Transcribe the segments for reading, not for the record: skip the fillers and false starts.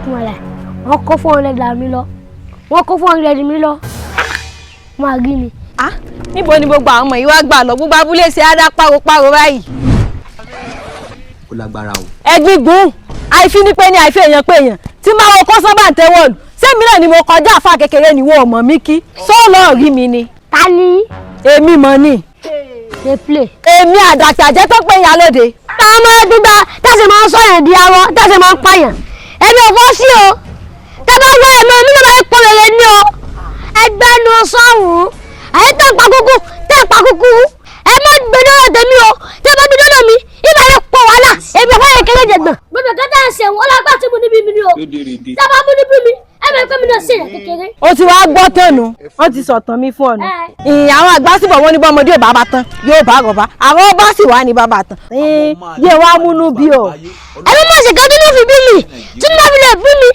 kumala wọ́n kó 400 mi lọ wọ́n kó 400 mi lọ máa rí mi. Níbo ni gbogbo àwọn ọmọ yìí wá gbà lọ gbogbo abúlé ṣe á dá páropáro báyìí. Ó lágbára o. Ẹgbígun àìfi ní pé ní àìfi èèyàn pé èèyàn tí máa wọ kó sábà ń tẹ́wọ̀lù sẹ́mi náà ni mo kọjá àfa kékeré ni wọ́n mọ̀ mí kí sọ́ọ̀lọ́ rí mi ni. Ta ni? Èmi mọ̀ ni. Dey play. Èmi àdàtàjẹ́ tó pé ìyálóde. Ta máa dúdà tẹ̀sí máa ń sọ̀yàn di arọ tẹ̀sí máa ń pààyàn. Èmi ò fọ́ sí o. Tẹ́ bá wá ẹ̀mọ́ mi ló máa ń pọ̀ lẹ́lẹ́ ní o. Ẹgbẹ́ nu sọ́hùn. Àyè tẹ̀ pa kúkú tẹ̀ pa kúkú. Ẹ má gbé lọ́rọ̀ tèmi o. Tẹ́ bá gbé lọ́rọ̀ mi ibà lè pọ̀ wàhálà. Èmi ọ̀pọ̀ yẹn kéré jẹ̀gbọ̀n. Gbogbo kẹta ẹsẹ̀ wọn lágbà tí mo níbi mi ni o. Tẹ́ bá mú níbi mi ẹ máa ń pẹ́ mi náà sí ìyẹn kékeré. Ó ti wá gbọ́ tẹ̀nu wọ́n ti sọ̀tàn mi fún ọ̀nà. Àwọn àgbà sì bọ̀ wọ́n ní bọ́mọdé ò bàbá tán yóò bá rọ̀bá àwọn ọba sì wà ní bàbá tán. Yé wá múnú bí o. Ẹbí mọ̀ sí kẹ́tọ́ ló fi bí mi tí mo fi lè bí mi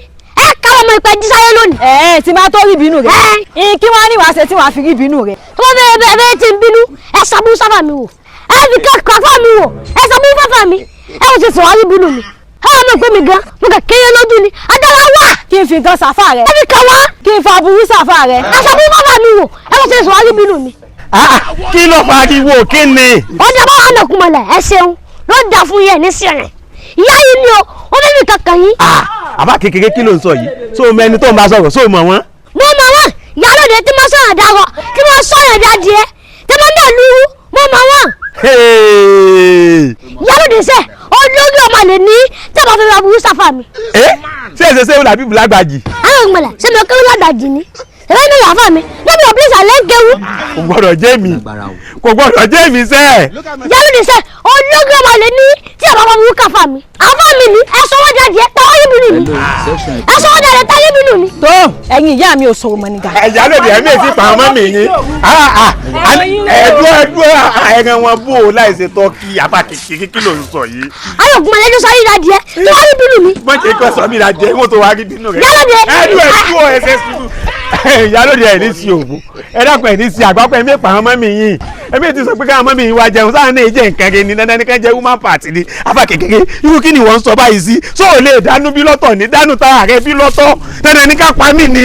ẹ káwọn ọmọ ìpẹ́ jí sáyé lónìí. Tí máa tó rí bínú rẹ̀. Kí wọ́n á ní wàá ṣe tí wàá fi rí bínú rẹ̀. Tó bá bẹ̀rẹ̀ tí ń bínú ẹ sàbú sábà mi wò ẹ fi kàfà mi wò ẹ sàbú fàfà mi ẹ wò ṣe sọ wáyé bínú mi. Ẹ mọ̀ pé mi gan mo kà kéré lójú ni adára wà. Kí n fi nǹkan sàfà rẹ̀. Ẹ fi kà wá. Kí n fa aburú sàfà rẹ̀. Ẹ sàbú fàfà mi wò ẹ wò ṣe sọ wáyé bínú mi. Kí ló pariwo kí ni? Ó dẹ́ bá wà nàkúmọ̀lẹ̀ ẹ ṣeun ló dà fún yẹn ní sẹ̀rẹ̀. Ìyá yìí ni o ó fẹ́ mi kankan yín. Àbá kékeré kí ló ń sọ yìí? Só o mẹni tó ń bá sọ̀rọ̀ só o mọ̀ wọ́n? Mo mọ̀ wọ́n ìyálóde tí mo sọ̀rọ̀ dárọ̀ tí mo sọ̀rọ̀ dadìẹ tí mo náà lúrú mo mọ̀ wọ́n. Ìyálóde sẹ́ olórí ọmọ lè ní tí a bá fẹ́ ra burú sáfà mi. Ṣé èsè ṣé làbí bùlágbàjì? Àwọn ìgbọ̀nlẹ̀ ṣé mi ò kéwú ládàjì ni? Ṣèwé ní ìyàfà mi lọ́bí ọ̀bílísà lẹ́ńkéwú. Kò gbọ́dọ̀ jẹ́ mi. Kò gbọ́dọ̀ jẹ́ mi sẹ́. Ìyálóde sẹ́ olórí ọmọ lè ní tí a bá fẹ́ burú káfà mi. Àfà mi ni ẹ sọ wọ́n jáde ẹ tàwọn yín bínú mi. Ẹ sọ wọ́n jáde ẹ táyé bínú mi. Tó ẹ̀yin ìyá mi ò sọ̀rọ̀ mọ́ nígbà. Ìyálóde ẹ̀mí èsì pa ọmọ mi ni. Ẹ̀dúrà ẹ̀rẹ̀ wọn bò ó láìsè tọ́kì àbá kékeré kí ló ń sọ yìí. Ayọ̀ gbọ́n lẹ́jọ́ sọ yín dadìẹ tí wọ́n rí bínú mi. Wọ́n ṣe kọ́ sọ mi la jẹ́ wọ́n tó wá rí bínú rẹ̀. Ìyálóde ẹ̀sẹ̀ sùúrù. Ìyálóde ẹ̀ ní sí òwò ẹ dákun ẹ̀ ní sí àgbápọ̀ ẹ̀mí pa ọmọ mi yìí ẹ̀mí ti sọ pé káwọn ọmọ mi yìí wá jẹun sáà ní ìjẹ́ nǹkan rẹ̀ ní dandan ní ká jẹ́ woman party ni àbá kékeré irú kí ni wọ́n ń sọ báyìí sí sọ ò lè dánú bí lọ́tọ̀ ní dánú tára rẹ̀ bí lọ́tọ̀ dandan ní ká pa mí ni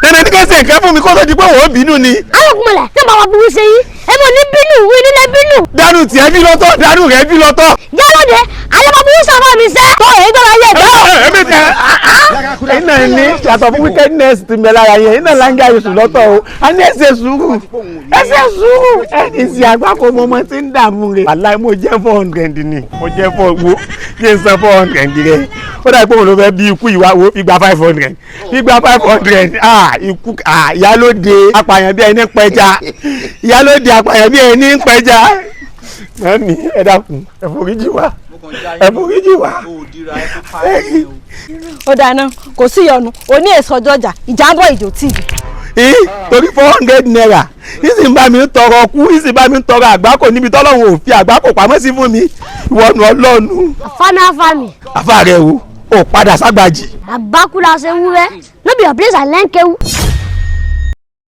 dandan ní ká ṣe nǹkan fún mi kó tó di pé wò ó bínú ni. Ayọ̀ gbọ́n lẹ̀ tí màá wá burú ṣe yín ẹ mọ̀ ní bínú wí nílẹ̀ bínú. dánú tiẹ̀ bí lọ́tọ̀ dánú rẹ̀ bí lọ́tọ̀. Ìyálóde ayọ̀bá burú sábà mi sẹ́. Tó èyí tó lọ yẹ ẹ̀dá. ẹ̀mí tẹ ẹ̀yin náà ní yàtọ̀ fún wickedness ti mẹ́ lára yẹn ẹ̀yin náà láńgá yóò lọ́tọ̀ o a ní ẹsẹ̀ sùúrù ẹni sì àgbákò mọ́mọ́ tí ń dààmú rẹ̀. wàláì mo jẹ́ 400 ni mo jẹ́ 4 wo kí n san 400 rẹ̀ ó dàbí pé mo ló fẹ́ bí ikú ìwà wo fi gba 500 fi gba 500 ikú Ìyálóde apààyàn bí ẹni pẹja Ìyálóde apààyàn bí ẹni pẹja. mami ẹ dákun ẹ foríjì wá ẹ foríjì wá. Ó dáná kò sí ìyọnu òní èso ọjọ́ ọjà ìjàmbọ̀ ìjò tì í. Torí 400 naira ìsìn bá mi tọrọ kú ìsìn bá mi tọrọ àgbákò níbi tọ́lọ́run ò fi àgbákò pamọ́ sí fún mi ìwọ̀nù ọlọ́nu. Fánáfámi. Àfa rẹ̀ o ò padà ságbàjì. Àgbákúlá ṣe wúrẹ́ lóbi ọ̀bílẹ̀sà lẹ́ńkéwú.